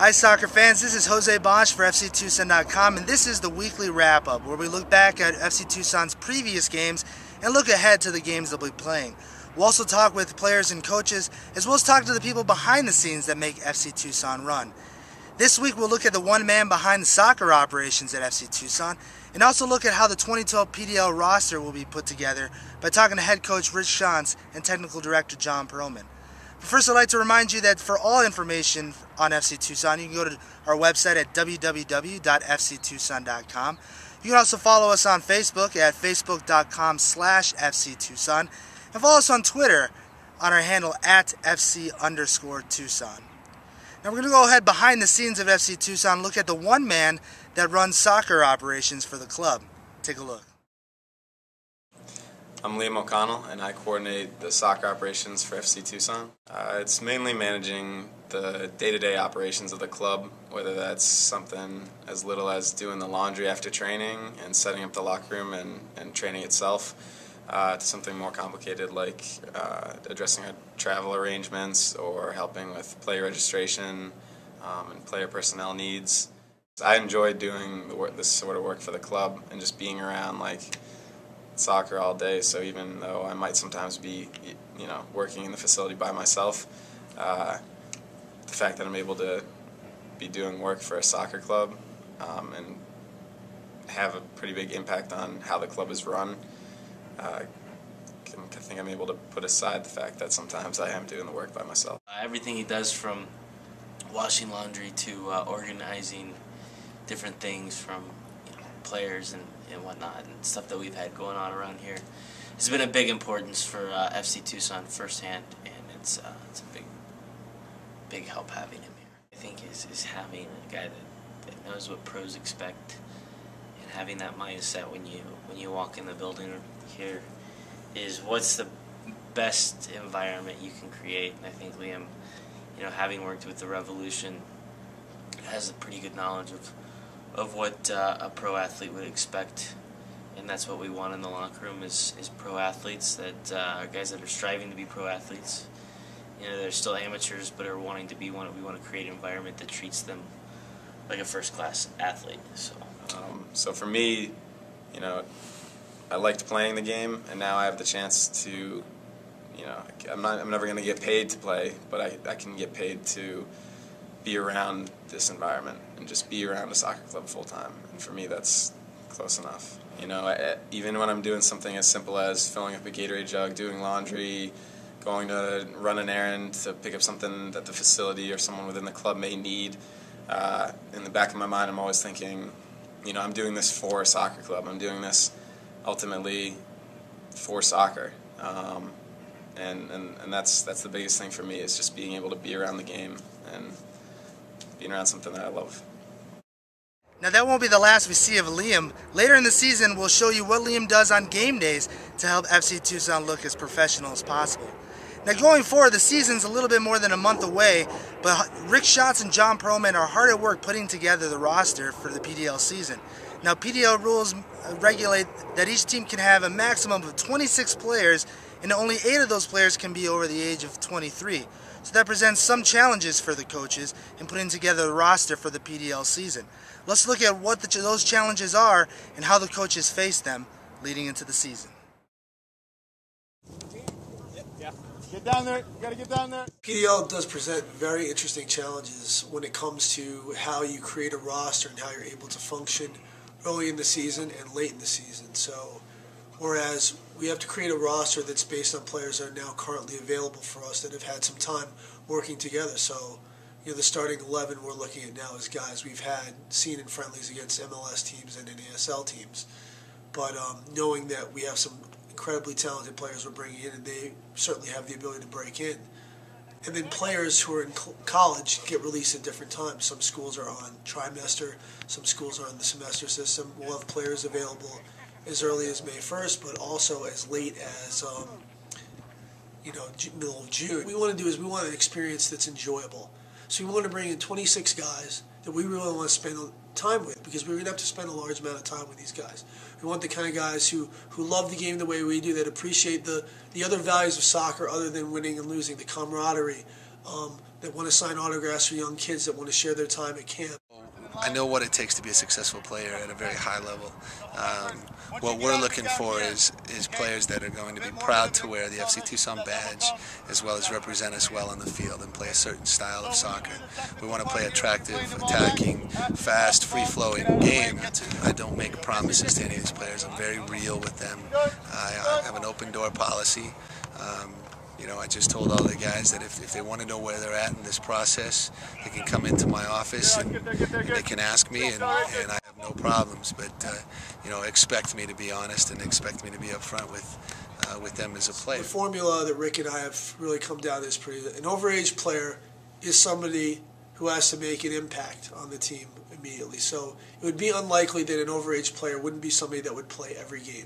Hi soccer fans, this is Jose Bosch for FC Tucson.com, and this is the weekly wrap-up where we look back at FC Tucson's previous games and look ahead to the games they'll be playing. We'll also talk with players and coaches, as well as talk to the people behind the scenes that make FC Tucson run. This week we'll look at the one man behind the soccer operations at FC Tucson, and also look at how the 2012 PDL roster will be put together by talking to head coach Rick Schantz and technical director Jon Pearlman. But first, I'd like to remind you that for all information on FC Tucson, you can go to our website at www.fctucson.com. You can also follow us on Facebook at facebook.com/FC Tucson, and follow us on Twitter on our handle at FC_Tucson. Now we're going to go ahead behind the scenes of FC Tucson and look at the one man that runs soccer operations for the club. Take a look. I'm Liam O'Connell, and I coordinate the soccer operations for FC Tucson. It's mainly managing the day-to-day operations of the club, whether that's something as little as doing the laundry after training and setting up the locker room and training itself, to something more complicated like addressing our travel arrangements or helping with player registration and player personnel needs. I enjoy doing this sort of work for the club and just being around soccer all day, so even though I might sometimes be, working in the facility by myself, the fact that I'm able to be doing work for a soccer club and have a pretty big impact on how the club is run, I think I'm able to put aside the fact that sometimes I am doing the work by myself. Everything he does, from washing laundry to organizing different things from players and whatnot, and stuff that we've had going on around here, has been a big importance for FC Tucson firsthand, and it's a big help having him here. I think is having a guy that knows what pros expect, and having that mindset when you walk in the building here is what's the best environment you can create. And I think Liam, having worked with the Revolution, has a pretty good knowledge of what a pro athlete would expect, and that's what we want in the locker room is pro athletes, that are guys that are striving to be pro athletes. They're still amateurs but are wanting to be one. We want to create an environment that treats them like a first-class athlete. So for me, I liked playing the game, and now I have the chance to, I'm never going to get paid to play, but I can get paid to be around this environment and just be around a soccer club full time. And for me, that's close enough. Even when I'm doing something as simple as filling up a Gatorade jug, doing laundry, going to run an errand to pick up something that the facility or someone within the club may need, in the back of my mind, I'm always thinking, I'm doing this for a soccer club. I'm doing this ultimately for soccer. And that's the biggest thing for me, is just being able to be around the game and being around something that I love. Now that won't be the last we see of Liam. Later in the season, we'll show you what Liam does on game days to help FC Tucson look as professional as possible. Now going forward, the season's a little bit more than a month away, but Rick Schantz and Jon Pearlman are hard at work putting together the roster for the PDL season. Now PDL rules regulate that each team can have a maximum of 26 players, and only 8 of those players can be over the age of 23. So that presents some challenges for the coaches in putting together the roster for the PDL season. Let's look at what those challenges are and how the coaches face them leading into the season. Yeah. Get down there. You got to get down there. PDL does present very interesting challenges when it comes to how you create a roster and how you're able to function early in the season and late in the season. So, whereas we have to create a roster that's based on players that are now currently available for us that have had some time working together. So, the starting 11 we're looking at now is guys we've seen in friendlies against MLS teams and NASL teams. But knowing that we have some incredibly talented players we're bringing in, and they certainly have the ability to break in. And then players who are in college get released at different times. Some schools are on trimester, some schools are on the semester system. We'll have players available as early as May 1st, but also as late as middle of June. What we want to do is we want an experience that's enjoyable. So we want to bring in 26 guys that we really want to spend time with, because we're going to have to spend a large amount of time with these guys. We want the kind of guys who love the game the way we do, that appreciate the other values of soccer other than winning and losing, the camaraderie, that want to sign autographs for young kids that want to share their time at camp. I know what it takes to be a successful player at a very high level. What we're looking for is players that are going to be proud to wear the FC Tucson badge, as well as represent us well on the field and play a certain style of soccer. We want to play attractive, attacking, fast, free-flowing game. I don't make promises to any of these players. I'm very real with them. I have an open-door policy. You know, I just told all the guys that if they want to know where they're at in this process, they can come into my office and they can ask me, and I have no problems. But you know, expect me to be honest and expect me to be upfront with them as a player. The formula that Rick and I have really come down to is an overage player is somebody who has to make an impact on the team immediately. So it would be unlikely that an overage player wouldn't be somebody that would play every game,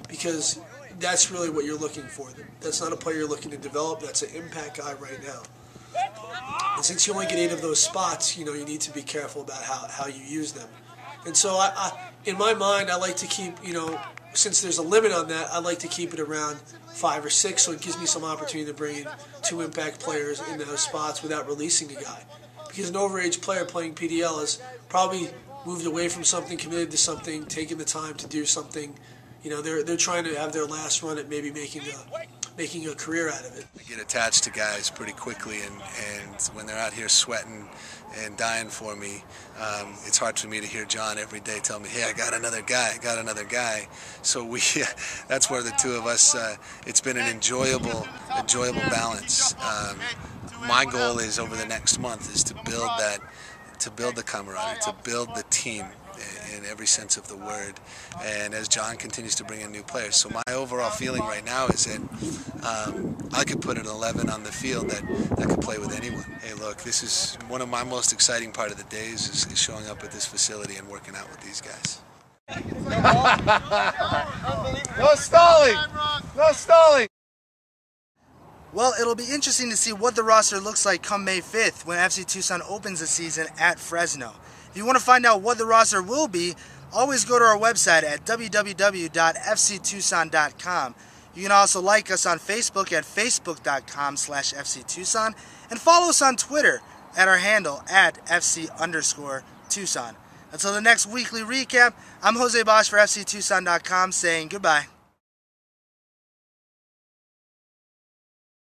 because that's really what you're looking for. That's not a player you're looking to develop. That's an impact guy right now. And since you only get 8 of those spots, you know, you need to be careful about how you use them. And so in my mind, I like to keep, you know, since there's a limit on that, I like to keep it around 5 or 6, so it gives me some opportunity to bring in 2 impact players in those spots without releasing a guy. Because an overage player playing PDL has probably moved away from something, committed to something, taken the time to do something. You know, they're trying to have their last run at maybe making a career out of it. I get attached to guys pretty quickly, and when they're out here sweating and dying for me, it's hard for me to hear Jon every day tell me, hey, I got another guy. So that's where the two of us, it's been an enjoyable balance. My goal is over the next month is to build the camaraderie, to build the team in every sense of the word, and as Jon continues to bring in new players. So my overall feeling right now is that I could put an 11 on the field that could play with anyone. Hey, look, this is one of my most exciting part of the days is showing up at this facility and working out with these guys. No stalling! No stalling! Well, it'll be interesting to see what the roster looks like come May 5th when FC Tucson opens the season at Fresno. If you want to find out what the roster will be, always go to our website at www.fctucson.com. You can also like us on Facebook at facebook.com/FCTucson and follow us on Twitter at our handle at FC_Tucson. Until the next weekly recap, I'm Jose Bosch for FCTucson.com saying goodbye.